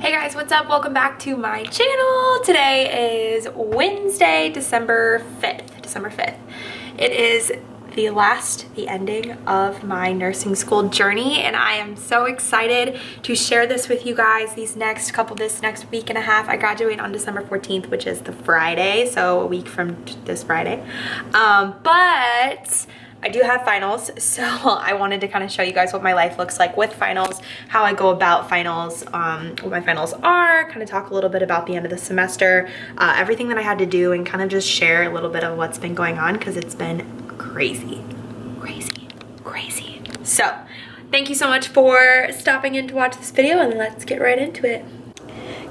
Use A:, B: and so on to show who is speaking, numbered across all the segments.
A: Hey guys, what's up? Welcome back to my channel. Today is Wednesday, December 5th. It is the ending of my nursing school journey, and I am so excited to share this with you guys this next week and a half. I graduate on December 14th, which is the Friday, so a week from this Friday. But I do have finals, so I wanted to kind of show you guys what my life looks like with finals, how I go about finals, what my finals are, kind of talk a little bit about the end of the semester, everything that I had to do, and kind of just share a little bit of what's been going on because it's been crazy. So thank you so much for stopping in to watch this video, and let's get right into it.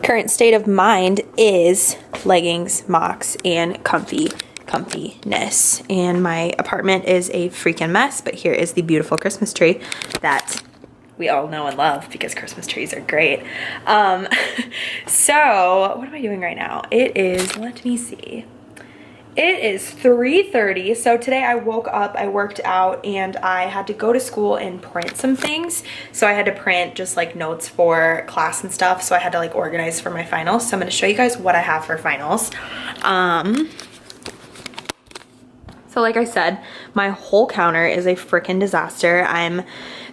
A: Current state of mind is leggings, mocks, and comfiness, and my apartment is a freaking mess, but here is the beautiful Christmas tree that we all know and love because Christmas trees are great. So what am I doing right now? It is, let me see, it is 3:30. So today I woke up, I worked out, and I had to go to school and print some things. So I had to print just like notes for class and stuff, so I had to like organize for my finals. So I'm going to show you guys what I have for finals. So like I said, my whole counter is a freaking disaster. I'm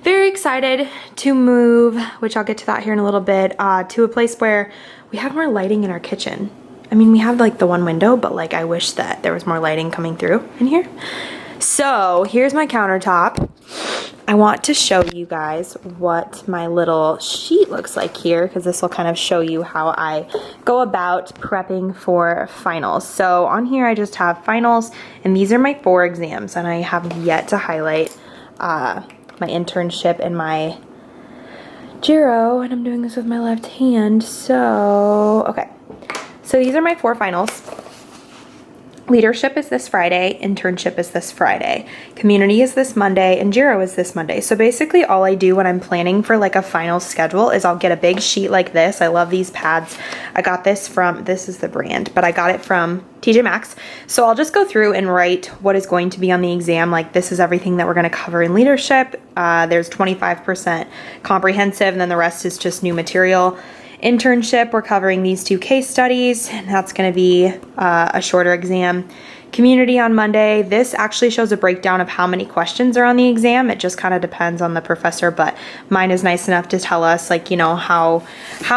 A: very excited to move, which I'll get to that here in a little bit, to a place where we have more lighting in our kitchen. I mean, we have like the one window, but like I wish that there was more lighting coming through in here. So here's my countertop. I want to show you guys what my little sheet looks like here, because this will kind of show you how I go about prepping for finals. So on here I just have finals, and these are my 4 exams, and I have yet to highlight my internship and my Giro, and I'm doing this with my left hand. So okay, so these are my 4 finals. Leadership is this Friday, internship is this Friday, community is this Monday, and Giro is this Monday. So basically all I do when I'm planning for like a final schedule is I'll get a big sheet like this. I love these pads. I got this from, this is the brand, but I got it from TJ Maxx. So I'll just go through and write what is going to be on the exam. Like, this is everything that we're going to cover in leadership. There's 25% comprehensive, and then the rest is just new material. Internship, we're covering these 2 case studies, and that's going to be a shorter exam. Community on Monday, this actually shows a breakdown of how many questions are on the exam. It just kind of depends on the professor, but mine is nice enough to tell us, like, you know, how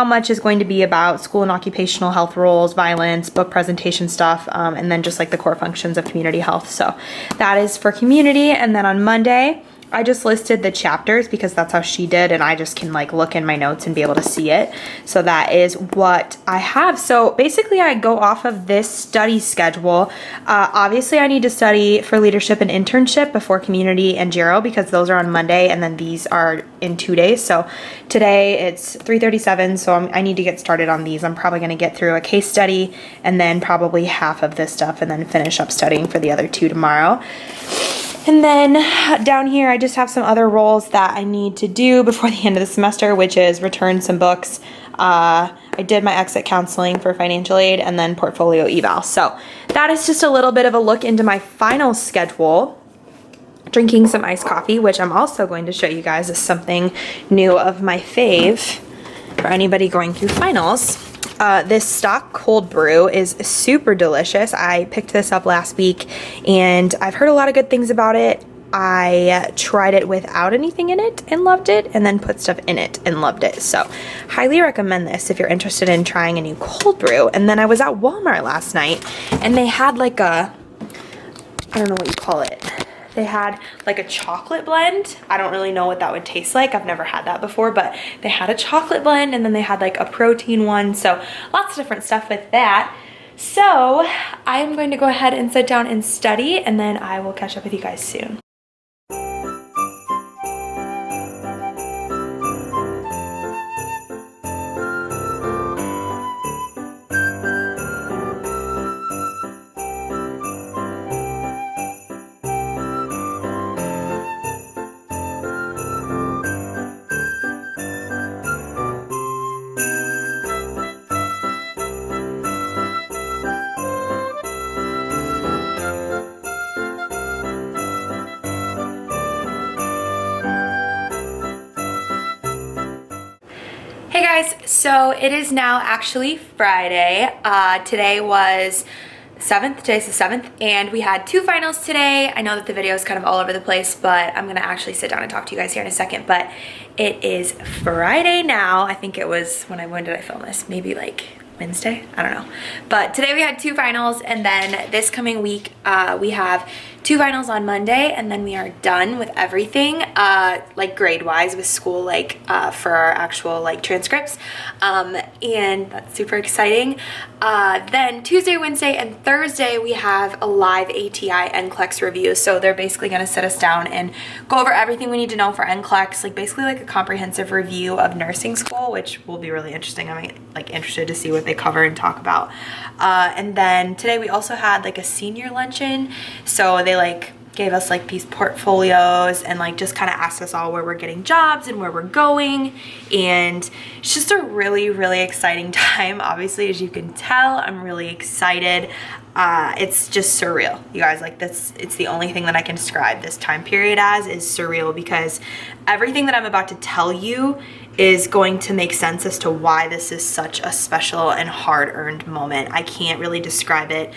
A: much is going to be about school and occupational health roles, violence, book presentation stuff, and then just like the core functions of community health. So that is for community. And then on Monday, I just listed the chapters because that's how she did, and I just can like look in my notes and be able to see it. So that is what I have. So basically I go off of this study schedule. Obviously I need to study for leadership and internship before community and Giro because those are on Monday, and then these are in 2 days. So today it's 3:37, so I need to get started on these. I'm probably going to get through a case study and then probably half of this stuff, and then finish up studying for the other 2 tomorrow. And then down here, I just have some other roles that I need to do before the end of the semester, which is return some books. I did my exit counseling for financial aid, and then portfolio eval. So that is just a little bit of a look into my final schedule. Drinking some iced coffee, which I'm also going to show you guys is something new of my fave for anybody going through finals. This stock cold brew is super delicious. I picked this up last week, and I've heard a lot of good things about it. I tried it without anything in it and loved it, and then put stuff in it and loved it. So highly recommend this if you're interested in trying a new cold brew. And then I was at Walmart last night, and they had like a, I don't know what you call it. They had like a chocolate blend. I don't really know what that would taste like. I've never had that before, but they had a chocolate blend, and then they had like a protein one. So lots of different stuff with that. So I'm going to go ahead and sit down and study, and then I will catch up with you guys soon. guys, so it is now actually Friday. Today was 7th, today's the 7th, and we had 2 finals today. I know that the video is kind of all over the place, but I'm gonna actually sit down and talk to you guys here in a second, but it is Friday now. I think it was, when did I film this? Maybe like Wednesday? I don't know. But today we had 2 finals, and then this coming week we have 2 finals on Monday, and then we are done with everything, like grade-wise with school, like for our actual like transcripts, and that's super exciting. Then Tuesday, Wednesday, and Thursday we have a live ATI NCLEX review. So they're basically going to sit us down and go over everything we need to know for NCLEX, like basically like a comprehensive review of nursing school, which will be really interesting. I'm like interested to see what they cover and talk about. And then today we also had like a senior luncheon, so they like gave us like these portfolios and like just kind of asked us all where we're getting jobs and where we're going, and it's just a really exciting time. Obviously, as you can tell, I'm really excited. It's just surreal, you guys. Like this, it's the only thing that I can describe this time period as is surreal, because everything that I'm about to tell you is going to make sense as to why this is such a special and hard-earned moment. I can't really describe it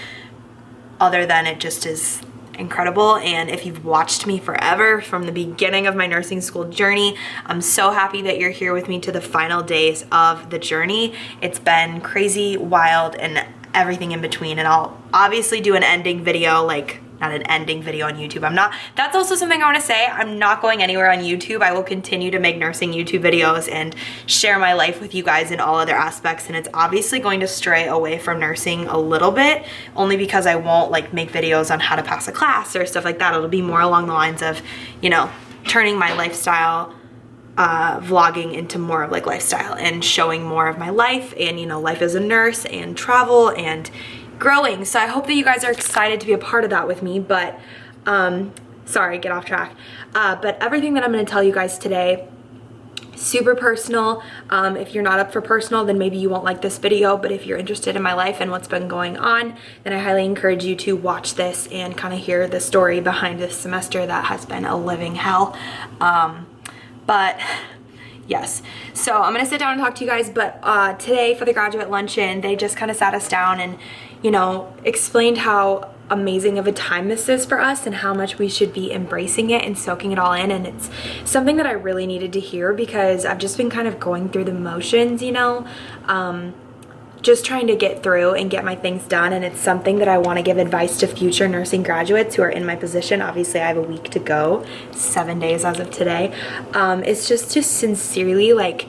A: other than it just is incredible. And if you've watched me forever from the beginning of my nursing school journey, I'm so happy that you're here with me to the final days of the journey. It's been crazy, wild, and everything in between. And I'll obviously do an ending video, like not an ending video on YouTube. That's also something I want to say. I'm not going anywhere on YouTube. I will continue to make nursing YouTube videos and share my life with you guys in all other aspects. And it's obviously going to stray away from nursing a little bit, only because I won't like make videos on how to pass a class or stuff like that. It'll be more along the lines of, you know, turning my lifestyle vlogging into more of like lifestyle and showing more of my life and, you know, life as a nurse and travel and growing. So I hope that you guys are excited to be a part of that with me. But sorry, get off track. But everything that I'm going to tell you guys today, super personal. If you're not up for personal, then maybe you won't like this video, but if you're interested in my life and what's been going on, then I highly encourage you to watch this and kind of hear the story behind this semester that has been a living hell. But yes, so I'm gonna sit down and talk to you guys, but today for the graduate luncheon, they just kind of sat us down and, you know, explained how amazing of a time this is for us and how much we should be embracing it and soaking it all in. And it's something that I really needed to hear, because I've just been kind of going through the motions, you know, just trying to get through and get my things done. And it's something that I want to give advice to future nursing graduates who are in my position. Obviously, I have a week to go, 7 days as of today. It's just to sincerely like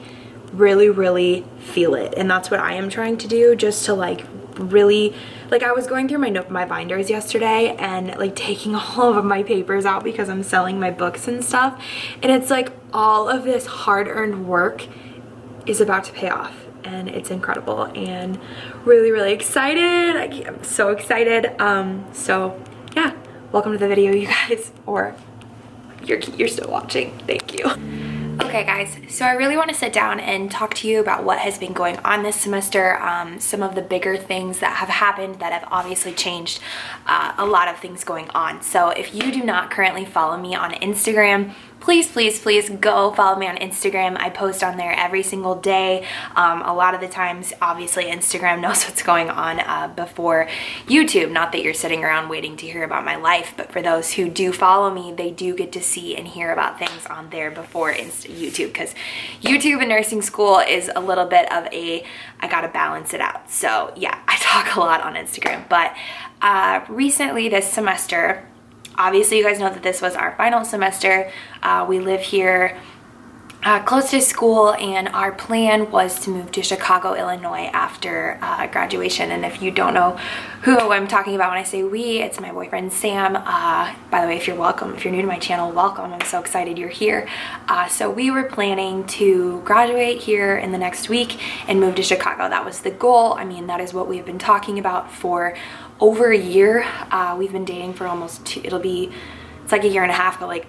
A: really feel it. And that's what I am trying to do, just to like really, like I was going through my binders yesterday and like taking all of my papers out because I'm selling my books and stuff. And it's like all of this hard-earned work is about to pay off. And it's incredible and really excited. I'm so excited. So yeah, welcome to the video, you guys, or you're still watching. Thank you. Okay guys, so I really want to sit down and talk to you about what has been going on this semester, some of the bigger things that have happened that have obviously changed a lot of things going on. So if you do not currently follow me on Instagram, please go follow me on Instagram. I post on there every single day. A lot of the times, obviously, Instagram knows what's going on before YouTube. Not that you're sitting around waiting to hear about my life, but for those who do follow me, they do get to see and hear about things on there before YouTube, because YouTube and nursing school is a little bit of a, I gotta balance it out. So yeah, I talk a lot on Instagram, but recently this semester, obviously, you guys know that this was our final semester. We live here close to school, and our plan was to move to Chicago, Illinois after graduation. And if you don't know who I'm talking about when I say we, it's my boyfriend Sam. By the way, if you're new to my channel, welcome. I'm so excited you're here. So we were planning to graduate here in the next week and move to Chicago. That was the goal. I mean, that is what we've been talking about for over a year. We've been dating for almost it's like a year and a half, but like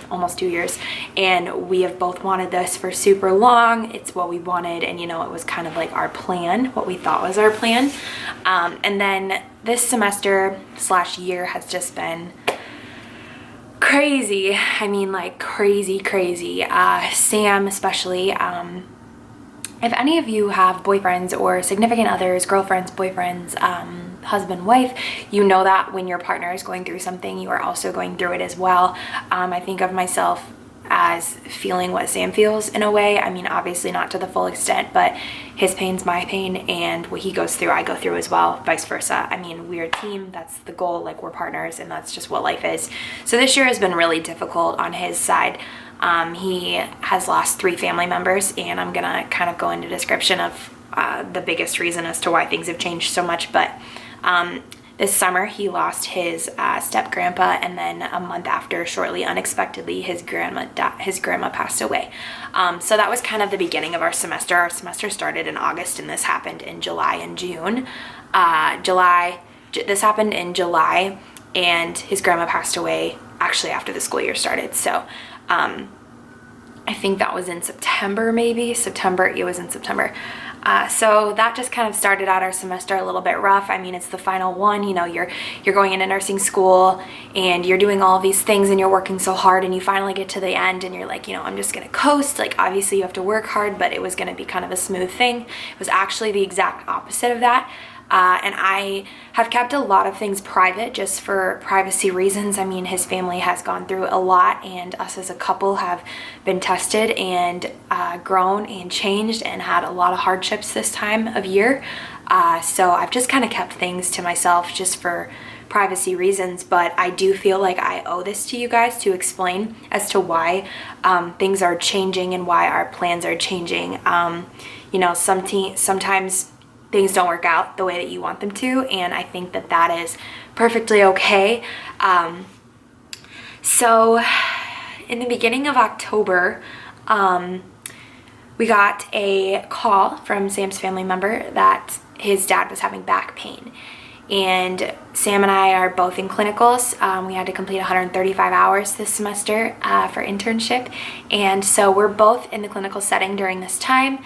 A: almost 2 years, and we have both wanted this for super long. It's what we wanted, and you know, it was kind of like our plan, what we thought was our plan. And then this semester / year has just been crazy. I mean, like crazy. Sam especially, if any of you have boyfriends or significant others, girlfriends, boyfriends, husband, wife, you know that when your partner is going through something, you are also going through it as well. I think of myself as feeling what Sam feels in a way. I mean, obviously not to the full extent, but his pain's my pain, and what he goes through, I go through as well, vice versa. I mean, we're a team, that's the goal, like we're partners, and that's just what life is. So this year has been really difficult on his side. He has lost 3 family members, and I'm gonna kind of go into description of the biggest reason as to why things have changed so much. But this summer he lost his step grandpa, and then a month after, shortly unexpectedly, his grandma passed away. So that was kind of the beginning of our semester. Our semester started in August, and this happened in July and June. This happened in July, and his grandma passed away actually after the school year started. So I think that was in September, maybe September. It was in September. So that just kind of started out our semester a little bit rough. I mean, it's the final one, you know, you're going into nursing school and you're doing all these things and you're working so hard, and you finally get to the end and you're like, you know, I'm just gonna coast. Like, obviously you have to work hard, but it was gonna be kind of a smooth thing. It was actually the exact opposite of that. And I have kept a lot of things private just for privacy reasons. I mean, his family has gone through a lot, and us as a couple have been tested and grown and changed and had a lot of hardships this time of year. So I've just kind of kept things to myself just for privacy reasons, but I do feel like I owe this to you guys to explain as to why things are changing and why our plans are changing. You know, sometimes things don't work out the way that you want them to, and I think that that is perfectly okay. So in the beginning of October, we got a call from Sam's family member that his dad was having back pain. And Sam and I are both in clinicals. We had to complete 135 hours this semester for internship. And so we're both in the clinical setting during this time.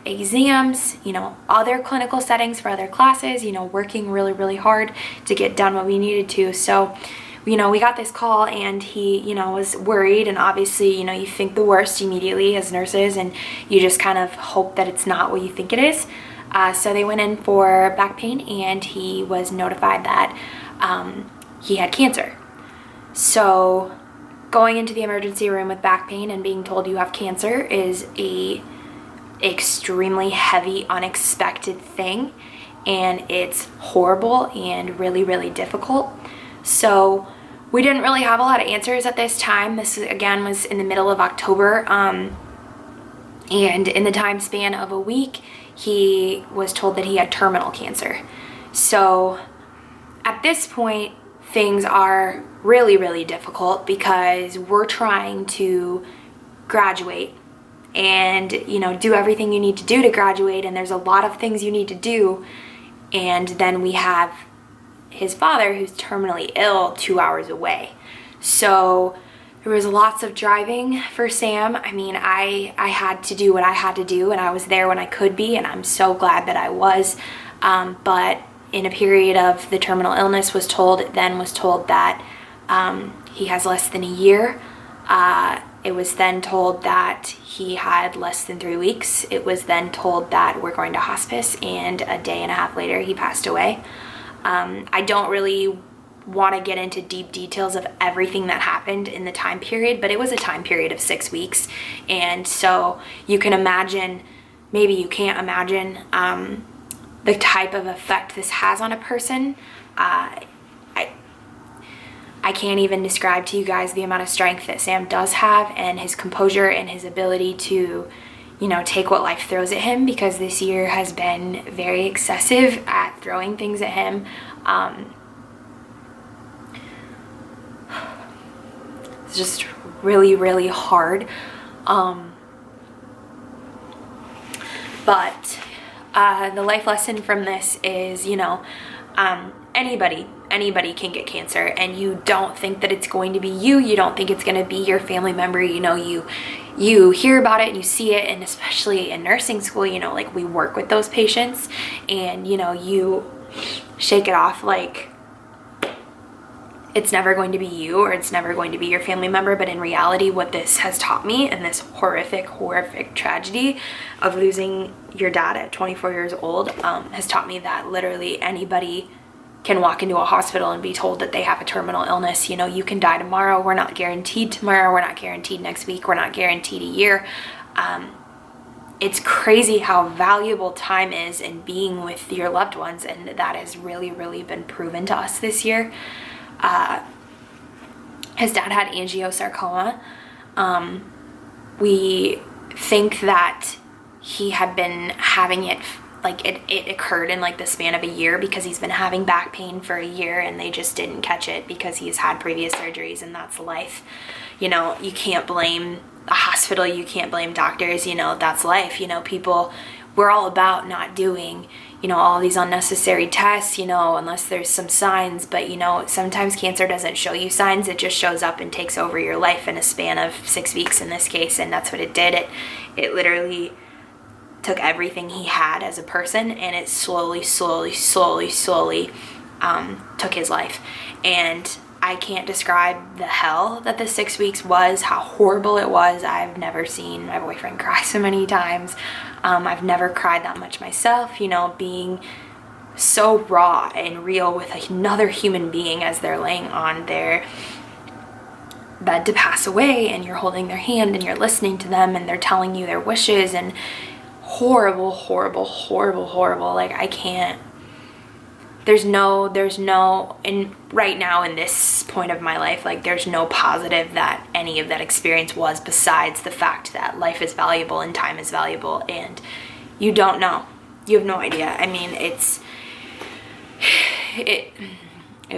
A: Exams, you know, other clinical settings for other classes, you know, working really, really hard to get done what we needed to. So, you know, we got this call, and he, you know, was worried, and obviously, you know, you think the worst immediately as nurses, and you just kind of hope that it's not what you think it is. So they went in for back pain, and he was notified that he had cancer. So going into the emergency room with back pain and being told you have cancer is a extremely heavy, unexpected thing, and it's horrible and really, really difficult. So we didn't really have a lot of answers at this time. This again was in the middle of October, and in the time span of a week, he was told that he had terminal cancer. So at this point, things are really, really difficult because we're trying to graduate and, you know, do everything you need to do to graduate, and there's a lot of things you need to do. And then we have his father who's terminally ill 2 hours away. So there was lots of driving for Sam. I mean, I had to do what I had to do, and I was there when I could be, and I'm so glad that I was. But in a period of the terminal illness, was told that he has less than a year. It was then told that he had less than 3 weeks. It was then told that we're going to hospice, and a day and a half later he passed away. I don't really want to get into deep details of everything that happened in the time period, but it was a time period of 6 weeks. And so you can imagine, maybe you can't imagine, the type of effect this has on a person. I can't even describe to you guys the amount of strength that Sam does have, and his composure and his ability to, you know, take what life throws at him, because this year has been very excessive at throwing things at him. It's just really, really hard. But the life lesson from this is, you know, anybody can get cancer, and you don't think that it's going to be you don't think it's going to be your family member. You know, you hear about it and you see it, and especially in nursing school, you know, like, we work with those patients, and, you know, you shake it off like it's never going to be you or it's never going to be your family member. But in reality, what this has taught me, and this horrific tragedy of losing your dad at 24 years old, has taught me that literally anybody can walk into a hospital and be told that they have a terminal illness. You know, you can die tomorrow. We're not guaranteed tomorrow. We're not guaranteed next week. We're not guaranteed a year. It's crazy how valuable time is in being with your loved ones, and that has really been proven to us this year. His dad had angiosarcoma. We think that he had been having it, like it occurred in like the span of a year, because he's been having back pain for a year and they just didn't catch it because he's had previous surgeries, and that's life. You know, you can't blame a hospital, you can't blame doctors, you know, that's life. You know, people, we're all about not doing, you know, all these unnecessary tests, you know, unless there's some signs. But, you know, sometimes cancer doesn't show you signs. It just shows up and takes over your life in a span of 6 weeks in this case. And that's what it did. It literally took everything he had as a person, and it slowly took his life. And I can't describe the hell that the 6 weeks was, how horrible it was. I've never seen my boyfriend cry so many times. I've never cried that much myself, you know, being so raw and real with another human being as they're laying on their bed to pass away, and you're holding their hand and you're listening to them and they're telling you their wishes, and horrible. Like, I can't, there's no, and right now in this point of my life, like, there's no positive that any of that experience was, besides the fact that life is valuable and time is valuable, and you don't know. You have no idea. I mean, it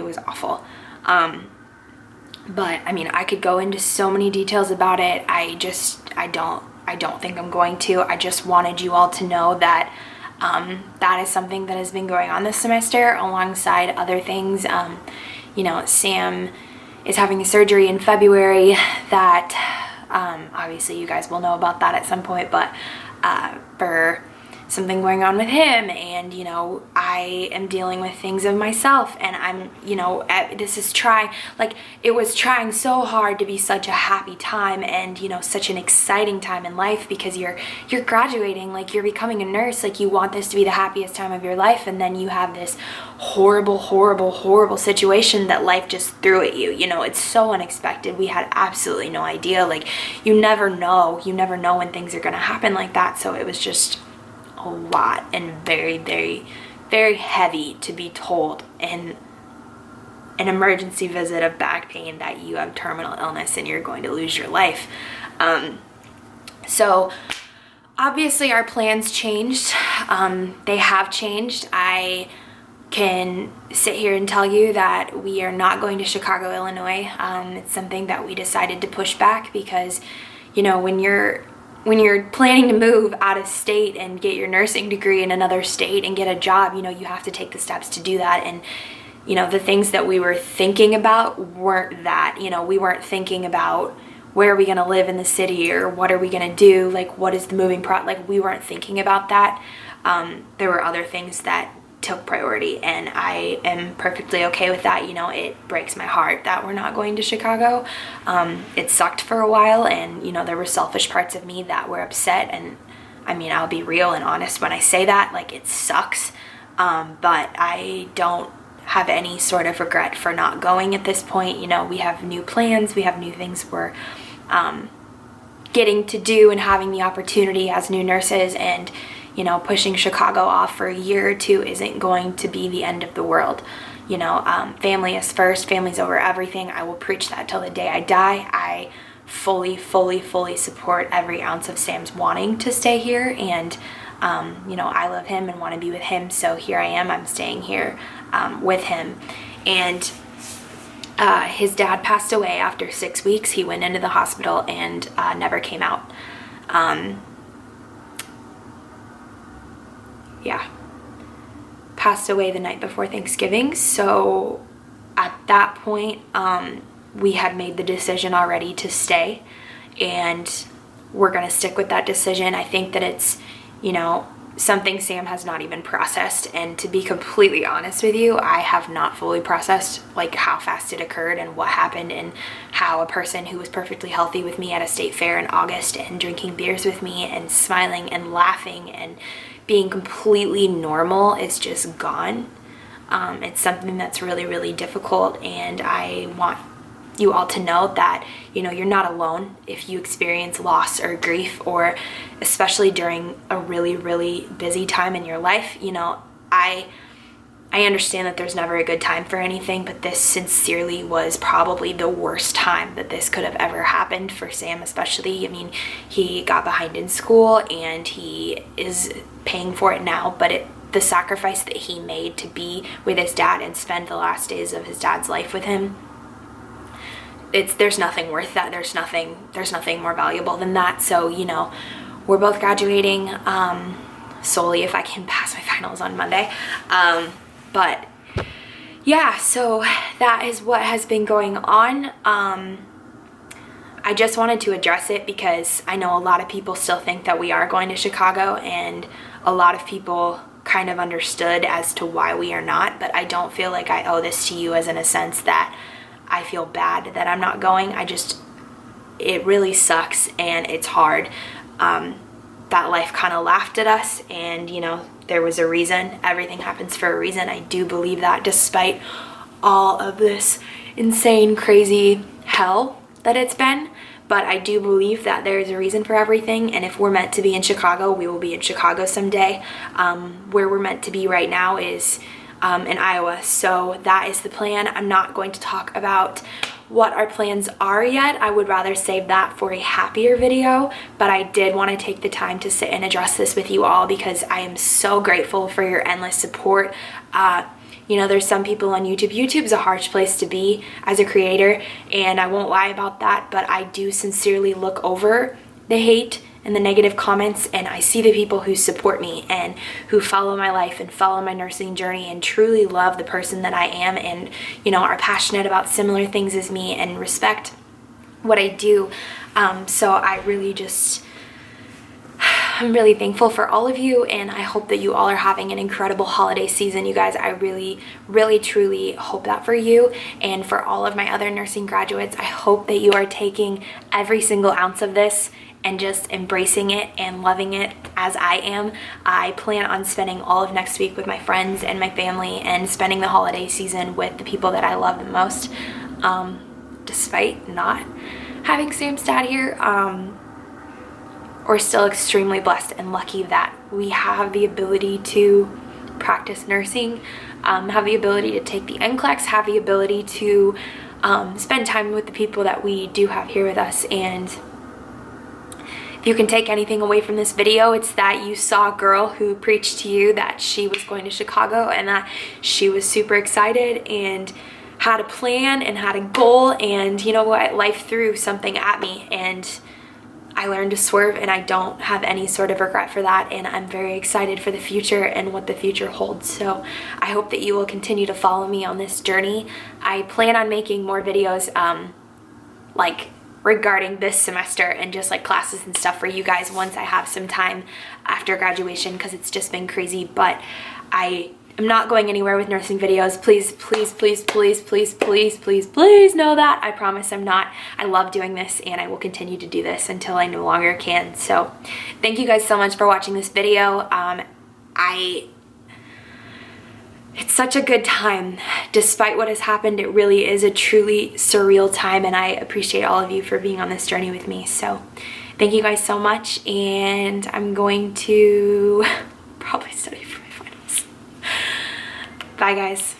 A: was awful. But I mean, I could go into so many details about it. I don't think I'm going to. I just wanted you all to know that that is something that has been going on this semester alongside other things. You know, Sam is having the surgery in February that obviously you guys will know about that at some point, but for something going on with him, and you know, I am dealing with things of myself, and I'm, you know, this is it was trying so hard to be such a happy time, and you know, such an exciting time in life, because you're graduating, like, you're becoming a nurse, like, you want this to be the happiest time of your life, and then you have this horrible situation that life just threw at you. You know, it's so unexpected. We had absolutely no idea. Like, you never know when things are gonna happen like that. So it was just a lot, and very heavy to be told in an emergency visit of back pain that you have terminal illness and you're going to lose your life. So obviously our plans changed. They have changed. I can sit here and tell you that we are not going to Chicago, Illinois. It's something that we decided to push back, because, you know, when you're planning to move out of state and get your nursing degree in another state and get a job, you know, you have to take the steps to do that. And, you know, the things that we were thinking about weren't that. You know, we weren't thinking about where are we going to live in the city, or what are we going to do, like, what is the moving like, we weren't thinking about that. There were other things that took priority, and I am perfectly okay with that. You know, it breaks my heart that we're not going to Chicago. It sucked for a while, and you know, there were selfish parts of me that were upset, and I mean, I'll be real and honest when I say that, like, it sucks, but I don't have any sort of regret for not going at this point. You know, we have new plans, we have new things we're getting to do and having the opportunity as new nurses, and you know, pushing Chicago off for a year or two isn't going to be the end of the world. You know, family is first, family's over everything. I will preach that till the day I die. I fully support every ounce of Sam's wanting to stay here, and you know, I love him and want to be with him, so here I am. I'm staying here with him. And his dad passed away after 6 weeks. He went into the hospital and never came out. Yeah, passed away the night before Thanksgiving. So at that point, we had made the decision already to stay, and we're gonna stick with that decision. I think that it's, you know, something Sam has not even processed. And to be completely honest with you, I have not fully processed like how fast it occurred and what happened, and how a person who was perfectly healthy with me at a state fair in August and drinking beers with me and smiling and laughing and being completely normal is just gone. It's something that's really, really difficult, and I want you all to know that, you know, you're not alone if you experience loss or grief, or especially during a really, really busy time in your life. You know, I understand that there's never a good time for anything, but this sincerely was probably the worst time that this could have ever happened for Sam, especially. I mean, he got behind in school and he is paying for it now, but the sacrifice that he made to be with his dad and spend the last days of his dad's life with him, there's nothing worth that. There's nothing more valuable than that. So, you know, we're both graduating solely if I can pass my finals on Monday. But yeah, so that is what has been going on. I just wanted to address it because I know a lot of people still think that we are going to Chicago, and a lot of people kind of understood as to why we are not, but I don't feel like I owe this to you, as in a sense that I feel bad that I'm not going. It really sucks and it's hard. That life kind of laughed at us, and you know, there was a reason. Everything happens for a reason. I do believe that, despite all of this insane, crazy hell that it's been. But I do believe that there is a reason for everything, and if we're meant to be in Chicago, we will be in Chicago someday. Where we're meant to be right now is in Iowa, so that is the plan. I'm not going to talk about what our plans are yet. I would rather save that for a happier video, but I did want to take the time to sit and address this with you all because I am so grateful for your endless support. You know, there's some people on YouTube. YouTube's a harsh place to be as a creator, and I won't lie about that, but I do sincerely look over the hate and the negative comments, and I see the people who support me and who follow my life and follow my nursing journey and truly love the person that I am, and, you know, are passionate about similar things as me and respect what I do. So I'm really thankful for all of you, and I hope that you all are having an incredible holiday season. You guys, I really, really, truly hope that for you, and for all of my other nursing graduates, I hope that you are taking every single ounce of this and just embracing it and loving it as I am. I plan on spending all of next week with my friends and my family, and spending the holiday season with the people that I love the most, despite not having Sam's dad here. We're still extremely blessed and lucky that we have the ability to practice nursing, have the ability to take the NCLEX, have the ability to spend time with the people that we do have here with us. And if you can take anything away from this video, it's that you saw a girl who preached to you that she was going to Chicago, and that she was super excited and had a plan and had a goal. And you know what? Life threw something at me, and I learned to swerve, and I don't have any sort of regret for that, and I'm very excited for the future and what the future holds. So I hope that you will continue to follow me on this journey. I plan on making more videos like regarding this semester and just like classes and stuff for you guys once I have some time after graduation, because it's just been crazy. But I am not going anywhere with nursing videos. Please, please, please, please, please, please, please, please know that. I promise I'm not. I love doing this, and I will continue to do this until I no longer can. So thank you guys so much for watching this video. It's such a good time. Despite what has happened, it really is a truly surreal time, and I appreciate all of you for being on this journey with me. So thank you guys so much, and I'm going to probably study for my finals. Bye guys.